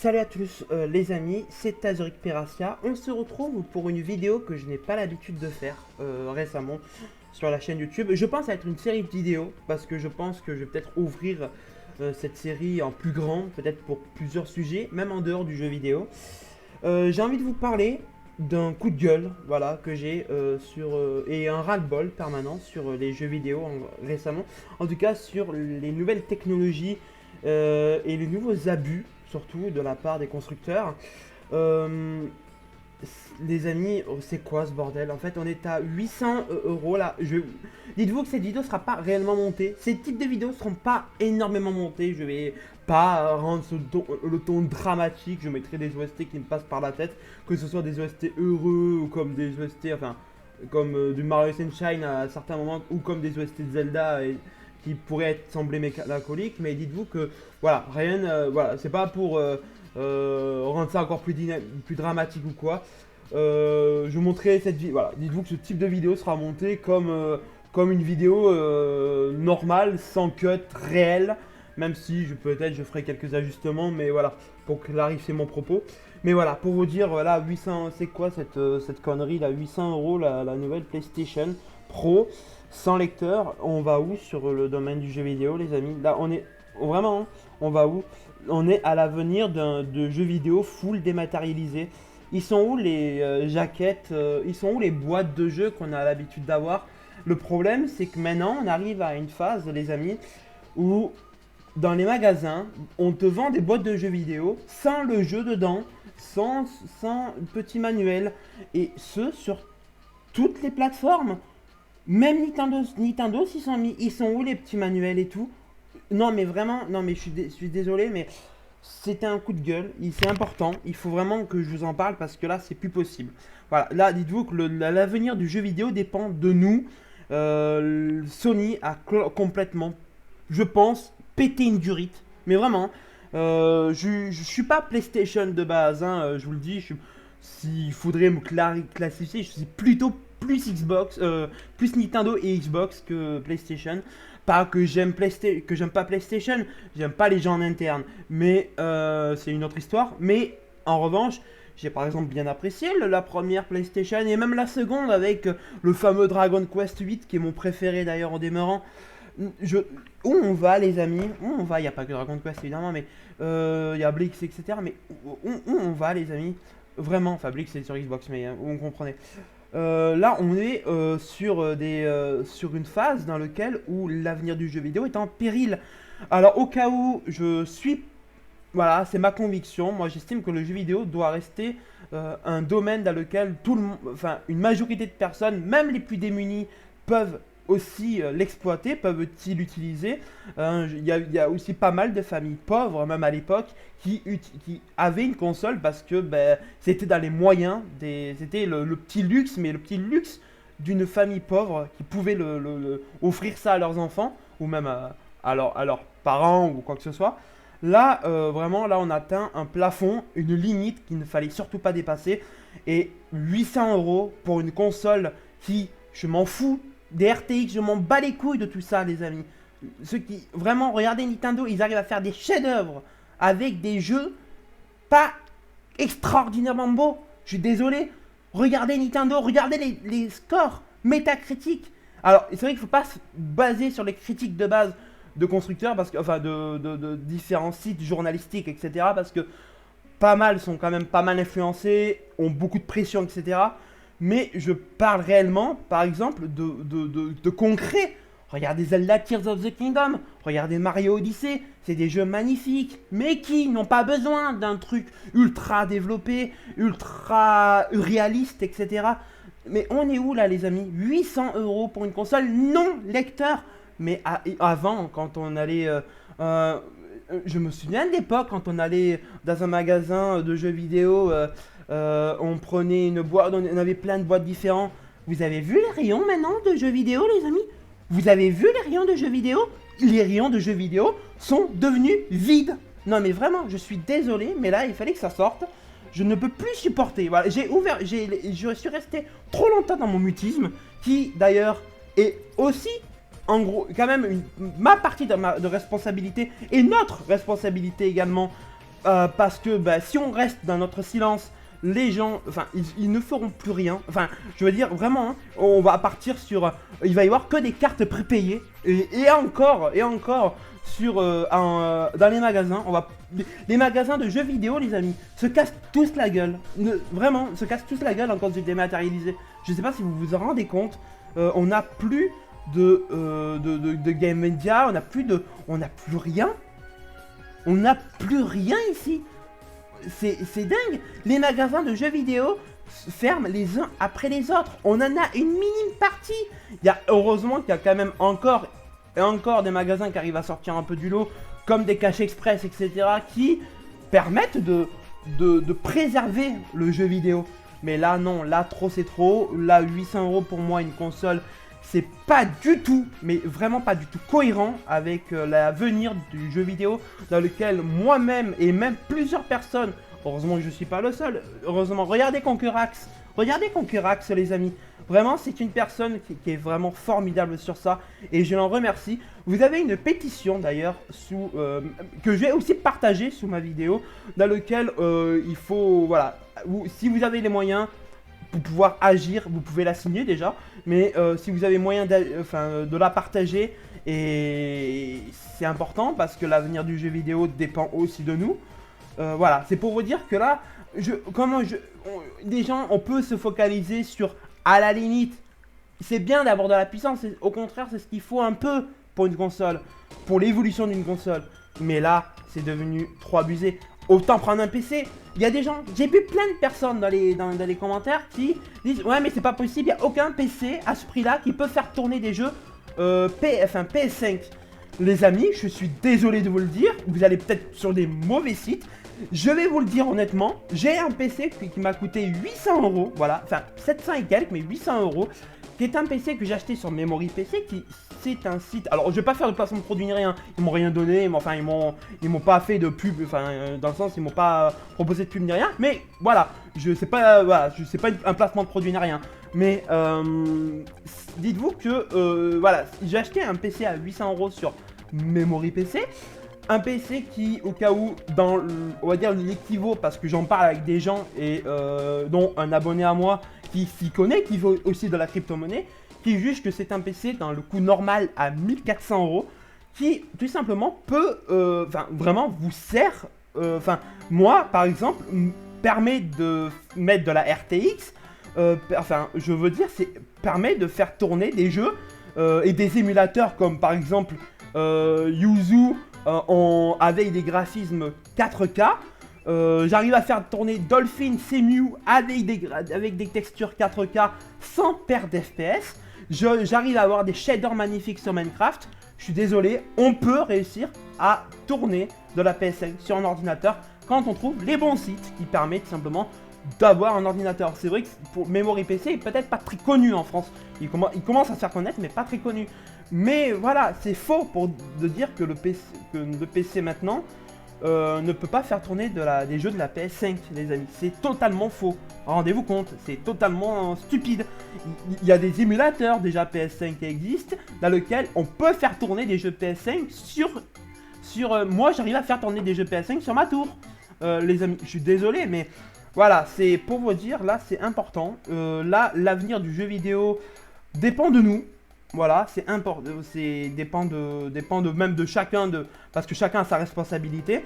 Salut à tous les amis, c'est Azuric Peracia. On se retrouve pour une vidéo que je n'ai pas l'habitude de faire récemment sur la chaîne YouTube. Je pense à être une série de vidéos parce que je pense que je vais peut-être ouvrir cette série en plus grand, peut-être pour plusieurs sujets, même en dehors du jeu vidéo. J'ai envie de vous parler d'un coup de gueule, voilà, que j'ai et un ras-le-bol permanent sur les jeux vidéo récemment. En tout cas sur les nouvelles technologies et les nouveaux abus surtout de la part des constructeurs. Les amis, c'est quoi ce bordel? En fait, on est à 800 euros là. Dites-vous que cette vidéo sera pas réellement montée. Ces types de vidéos seront pas énormément montés. Je vais pas rendre le ton dramatique. Je mettrai des OST qui me passent par la tête, que ce soit des OST heureux ou comme des OST, enfin, comme du Mario Sunshine à certains moments, ou comme des OST de Zelda qui pourraient sembler mélancoliques, mais dites-vous que voilà, rien, voilà, c'est pas pour rendre ça encore plus dramatique ou quoi. Je vous montrerai cette vidéo. Voilà, dites-vous que ce type de vidéo sera monté comme une vidéo normale, sans cut réel, même si peut-être je ferai quelques ajustements, mais voilà, pour clarifier mon propos. Mais voilà, pour vous dire, voilà, 800, c'est quoi cette connerie là, 800 euros la nouvelle PlayStation Pro sans lecteur. On va où sur le domaine du jeu vidéo, les amis? Là, on est vraiment, on va où? On est à l'avenir de jeux vidéo full dématérialisé. Ils sont où les jaquettes, ils sont où les boîtes de jeux qu'on a l'habitude d'avoir? Le problème, c'est que maintenant, on arrive à une phase, les amis, où dans les magasins, on te vend des boîtes de jeux vidéo sans le jeu dedans, sans petit manuel, et ce sur toutes les plateformes. Même Nintendo s'ils sont mis, ils sont où les petits manuels et tout? Non mais vraiment, non mais je suis désolé, mais c'était un coup de gueule, c'est important, il faut vraiment que je vous en parle parce que là c'est plus possible. Voilà, là dites-vous que l'avenir du jeu vidéo dépend de nous. Sony a complètement, je pense, pété une durite, mais vraiment. Je suis pas PlayStation de base, hein, je vous le dis, s'il faudrait me classifier, je suis plutôt plus Xbox, plus Nintendo et Xbox que PlayStation. Pas que j'aime pas PlayStation, j'aime pas les gens en interne, mais c'est une autre histoire. Mais en revanche, j'ai par exemple bien apprécié la première PlayStation et même la seconde avec le fameux Dragon Quest 8 qui est mon préféré d'ailleurs en demeurant. Où on va les amis? Où on va? Il n'y a pas que Dragon Quest évidemment, mais il y a Blix etc. Mais où on va les amis? Vraiment, enfin Blix c'est sur Xbox, mais vous comprenez. Là, on est sur une phase dans laquelle où l'avenir du jeu vidéo est en péril. Alors, au cas où voilà, c'est ma conviction. Moi, j'estime que le jeu vidéo doit rester un domaine dans lequel enfin, une majorité de personnes, même les plus démunies, peuvent aussi l'exploiter, peuvent-ils l'utiliser. Il y a aussi pas mal de familles pauvres, même à l'époque, qui avaient une console parce que c'était dans les moyens, c'était le petit luxe, mais le petit luxe d'une famille pauvre qui pouvait offrir ça à leurs enfants, ou même à leurs parents, ou quoi que ce soit. Là, vraiment, là, on atteint un plafond, une limite qu'il ne fallait surtout pas dépasser. Et 800 euros pour une console qui, je m'en fous, des RTX, je m'en bats les couilles de tout ça, les amis. Ceux qui, vraiment, regardez Nintendo, ils arrivent à faire des chefs-d'œuvre avec des jeux pas extraordinairement beaux. Je suis désolé. Regardez Nintendo, regardez les scores métacritiques. Alors, c'est vrai qu'il ne faut pas se baser sur les critiques de base de constructeurs, parce que, enfin, de différents sites journalistiques, etc. Parce que pas mal sont quand même pas mal influencés, ont beaucoup de pression, etc. Mais je parle réellement, par exemple, de concret. Regardez Zelda Tears of the Kingdom, regardez Mario Odyssey, c'est des jeux magnifiques, mais qui n'ont pas besoin d'un truc ultra développé, ultra réaliste, etc. Mais on est où là les amis? 800 euros pour une console non lecteur. Mais avant, quand on allait... je me souviens de l'époque, quand on allait dans un magasin de jeux vidéo, on prenait une boîte, on avait plein de boîtes différentes. Vous avez vu les rayons maintenant de jeux vidéo, les amis? Vous avez vu les rayons de jeux vidéo? Les rayons de jeux vidéo sont devenus vides. Non mais vraiment, je suis désolé, mais là, il fallait que ça sorte. Je ne peux plus supporter. Voilà, je suis resté trop longtemps dans mon mutisme, qui d'ailleurs est aussi, en gros, quand même ma partie de responsabilité et notre responsabilité également parce que bah, si on reste dans notre silence, les gens, enfin, ils ne feront plus rien. Enfin, je veux dire, vraiment, hein, on va partir sur... il va y avoir que des cartes prépayées. Et encore, sur, dans les magasins, les magasins de jeux vidéo, les amis, se cassent tous la gueule. Vraiment, se cassent tous la gueule en cause du dématérialisé. Je sais pas si vous vous en rendez compte. On n'a plus de game media, on n'a plus rien. On n'a plus rien ici. C'est dingue. Les magasins de jeux vidéo ferment les uns après les autres. On en a une minime partie. Heureusement qu'il y a quand même encore des magasins qui arrivent à sortir un peu du lot, comme des caches express, etc., qui permettent de préserver le jeu vidéo. Mais là, non. Là, trop, c'est trop. Là, 800 € pour moi, une console, c'est pas du tout, mais vraiment pas du tout cohérent avec l'avenir du jeu vidéo dans lequel moi-même et même plusieurs personnes, heureusement que je suis pas le seul, heureusement, regardez Concurax, les amis, vraiment c'est une personne qui est vraiment formidable sur ça et je l'en remercie. Vous avez une pétition d'ailleurs que je vais aussi partager sous ma vidéo dans lequel il faut, voilà, si vous avez les moyens pour pouvoir agir, vous pouvez la signer déjà, mais si vous avez moyen de la partager, et c'est important parce que l'avenir du jeu vidéo dépend aussi de nous. Voilà, c'est pour vous dire que là, des gens, on peut se focaliser sur, à la limite, c'est bien d'avoir de la puissance, au contraire, c'est ce qu'il faut un peu pour une console, pour l'évolution d'une console. Mais là, c'est devenu trop abusé. Autant prendre un PC. Il y a des gens, j'ai vu plein de personnes dans les commentaires qui disent ouais mais c'est pas possible, il n'y a aucun PC à ce prix là qui peut faire tourner des jeux PS5. Les amis, je suis désolé de vous le dire, vous allez peut-être sur des mauvais sites. Je vais vous le dire honnêtement, j'ai un PC qui m'a coûté 800 €, voilà, enfin 700 et quelques mais 800 €, qui est un PC que j'ai acheté sur Memory PC, c'est un site. Alors je vais pas faire de placement de produit ni rien, ils m'ont rien donné, mais enfin ils m'ont pas fait de pub, enfin dans le sens ils m'ont pas proposé de pub ni rien, mais voilà, je sais pas, voilà, je sais pas un placement de produit ni rien, mais dites-vous que voilà, j'ai acheté un PC à 800 € sur Memory PC. Un PC qui, au cas où, on va dire l'équivaut, parce que j'en parle avec des gens, et dont un abonné à moi qui s'y connaît, qui veut aussi de la crypto-monnaie, qui juge que c'est un PC dans le coût normal à 1400 €, qui tout simplement peut, vraiment vous sert, moi par exemple, permet de mettre de la RTX, je veux dire, permet de faire tourner des jeux et des émulateurs comme par exemple Yuzu, avec des graphismes 4K. J'arrive à faire tourner Dolphin Cemu avec des textures 4K sans perte d'FPS. J'arrive à avoir des shaders magnifiques sur Minecraft. Je suis désolé, on peut réussir à tourner de la PS5 sur un ordinateur quand on trouve les bons sites qui permettent simplement d'avoir un ordinateur. C'est vrai que pour Memory PC, il est peut-être pas très connu en France. Il commence à se faire connaître, mais pas très connu. Mais voilà, c'est faux de dire que le PC maintenant ne peut pas faire tourner des jeux de la PS5, les amis. C'est totalement faux. Rendez-vous compte, c'est totalement stupide. Il y a des émulateurs déjà PS5 qui existent, dans lesquels on peut faire tourner des jeux PS5 moi, j'arrive à faire tourner des jeux PS5 sur ma tour. Les amis, je suis désolé, mais voilà, c'est pour vous dire, là, c'est important. Là, l'avenir du jeu vidéo dépend de nous. Voilà, c'est important, dépend même de chacun, parce que chacun a sa responsabilité.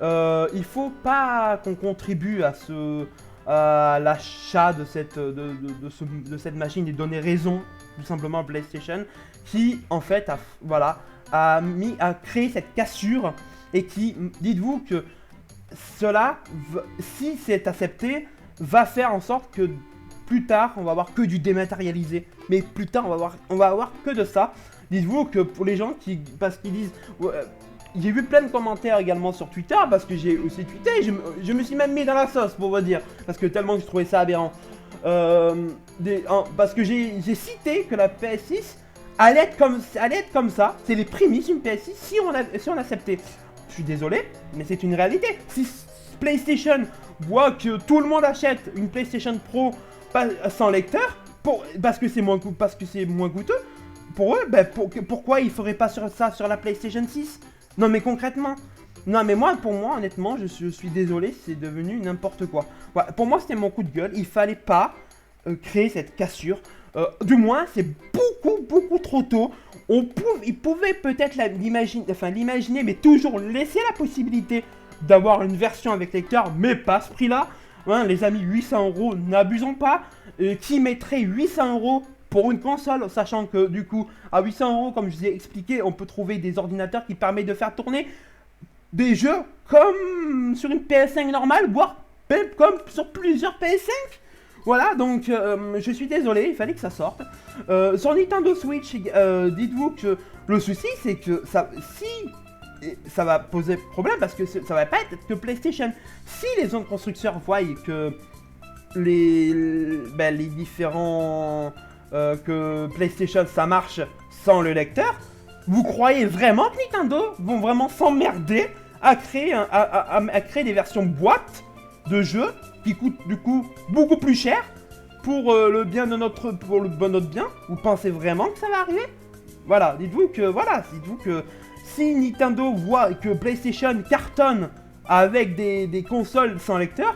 Il faut pas qu'on contribue à l'achat de cette machine et donner raison tout simplement à PlayStation, qui en fait a créé cette cassure et qui, dites-vous que cela, si c'est accepté, va faire en sorte que plus tard, on va avoir que du dématérialisé. Mais plus tard, on va avoir que de ça. Dites-vous que pour les gens parce qu'ils disent... j'ai vu plein de commentaires également sur Twitter, parce que j'ai aussi tweeté, je me suis même mis dans la sauce pour vous dire, parce que tellement je trouvais ça aberrant. Parce que j'ai cité que la PS6 allait être comme ça, c'est les prémices d'une PS6 si on acceptait. Je suis désolé, mais c'est une réalité. Si PlayStation voit que tout le monde achète une PlayStation Pro sans lecteur, parce que c'est moins coûteux, pour eux, pourquoi ils feraient pas ça sur la PlayStation 6? Non mais concrètement, Non mais moi, pour moi, honnêtement, je suis désolé, c'est devenu n'importe quoi. Voilà, pour moi, c'était mon coup de gueule. Il fallait pas créer cette cassure. Du moins, c'est beaucoup trop tôt. Il pouvait peut-être l'imaginer, mais toujours laisser la possibilité d'avoir une version avec lecteur, mais pas à ce prix-là. Hein, les amis, 800 €, n'abusons pas. Qui mettrait 800 € pour une console, sachant que du coup, à 800 €, comme je vous ai expliqué, on peut trouver des ordinateurs qui permettent de faire tourner des jeux comme sur une PS5 normale, voire même comme sur plusieurs PS5. Voilà, donc je suis désolé, il fallait que ça sorte. Sur Nintendo Switch, dites-vous que le souci c'est que ça va poser problème parce que ça va pas être que PlayStation. Si les autres constructeurs voient que les différents que PlayStation ça marche sans le lecteur, vous croyez vraiment que Nintendo vont vraiment s'emmerder à créer, à créer des versions boîte de jeux qui coûtent du coup beaucoup plus cher pour le bien de notre bien? Vous pensez vraiment que ça va arriver? Voilà, dites-vous que si Nintendo voit que PlayStation cartonne avec des consoles sans lecteur,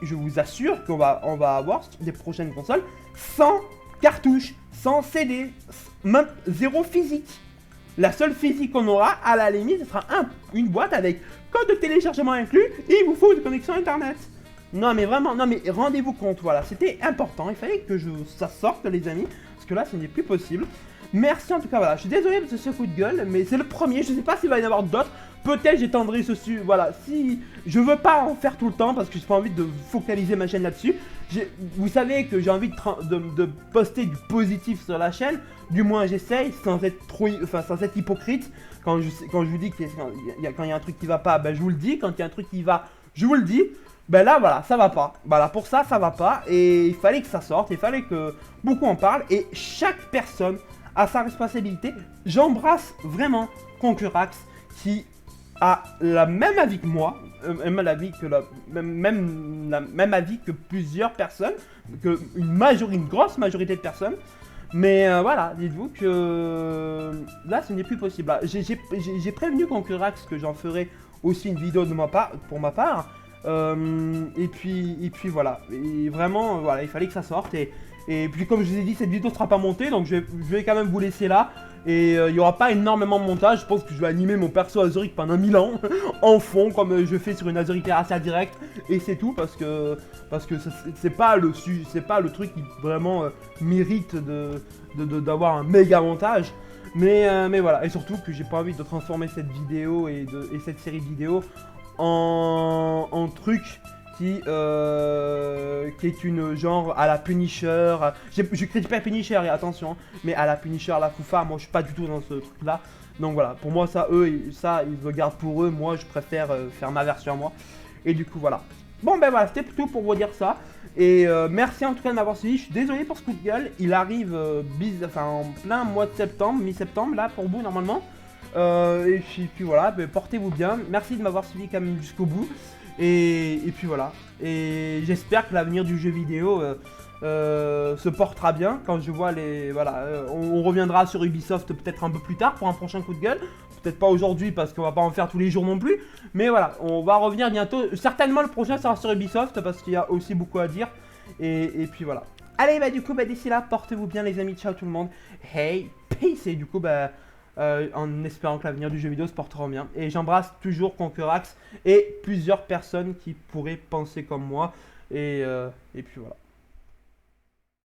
je vous assure qu'on va avoir des prochaines consoles sans cartouche, sans CD, même zéro physique. La seule physique qu'on aura, à la limite, ce sera une boîte avec code de téléchargement inclus et il vous faut une connexion internet. Non mais vraiment, non mais rendez-vous compte, voilà, c'était important, il fallait que ça sorte les amis, parce que là ce n'est plus possible. Merci en tout cas, voilà, je suis désolé pour ce coup de gueule, mais c'est le premier, je sais pas s'il va y en avoir d'autres. Peut-être j'étendrai ceci, voilà, si je veux pas en faire tout le temps parce que j'ai pas envie de focaliser ma chaîne là-dessus. Vous savez que j'ai envie de poster du positif sur la chaîne, du moins j'essaye, sans être hypocrite. Quand je vous dis qu'il quand il y a un truc qui va pas, ben je vous le dis, quand il y a un truc qui va, je vous le dis. Ben là voilà, ça va pas, voilà, pour ça va pas, et il fallait que ça sorte, il fallait que beaucoup en parlent, et chaque personne a sa responsabilité. J'embrasse vraiment Concurax qui a la même avis que moi, même avis que plusieurs personnes, une grosse majorité de personnes. Mais voilà, dites-vous que là ce n'est plus possible. J'ai prévenu Concurax que j'en ferai aussi une vidéo pour ma part. Et puis voilà, et vraiment voilà, il fallait que ça sorte, et puis comme je vous ai dit, cette vidéo ne sera pas montée, donc je vais quand même vous laisser là. Et il n'y aura pas énormément de montage, je pense que je vais animer mon perso Azuric pendant 1000 ans en fond, comme je fais sur une Azuric Terracia direct, et c'est tout, parce que c'est pas le truc qui vraiment mérite d'avoir un méga montage. Mais voilà, et surtout que j'ai pas envie de transformer cette vidéo et cette série de vidéos en truc qui est une genre à la Punisher. Je critique pas Punisher, attention, mais à la Punisher, à la Foufa, moi je suis pas du tout dans ce truc là. Donc voilà, pour moi ça ils le gardent pour eux, moi je préfère faire ma version à moi. Et du coup voilà. Bon ben voilà, c'était plutôt pour vous dire ça. Et merci en tout cas de m'avoir suivi. Je suis désolé pour ce coup de gueule, il arrive en plein mois de septembre, mi-septembre là pour vous normalement. Et puis voilà, ben, portez-vous bien. Merci de m'avoir suivi quand même jusqu'au bout. Et puis voilà. Et j'espère que l'avenir du jeu vidéo se portera bien quand je vois les... Voilà, on reviendra sur Ubisoft peut-être un peu plus tard pour un prochain coup de gueule. Peut-être pas aujourd'hui parce qu'on va pas en faire tous les jours non plus. Mais voilà, on va revenir bientôt. Certainement le prochain sera sur Ubisoft parce qu'il y a aussi beaucoup à dire. Et puis voilà. Allez, bah du coup, bah, d'ici là, portez-vous bien les amis. Ciao tout le monde. Hey, peace. Et du coup, bah... en espérant que l'avenir du jeu vidéo se portera bien. Et j'embrasse toujours Concurax et plusieurs personnes qui pourraient penser comme moi. Et puis voilà.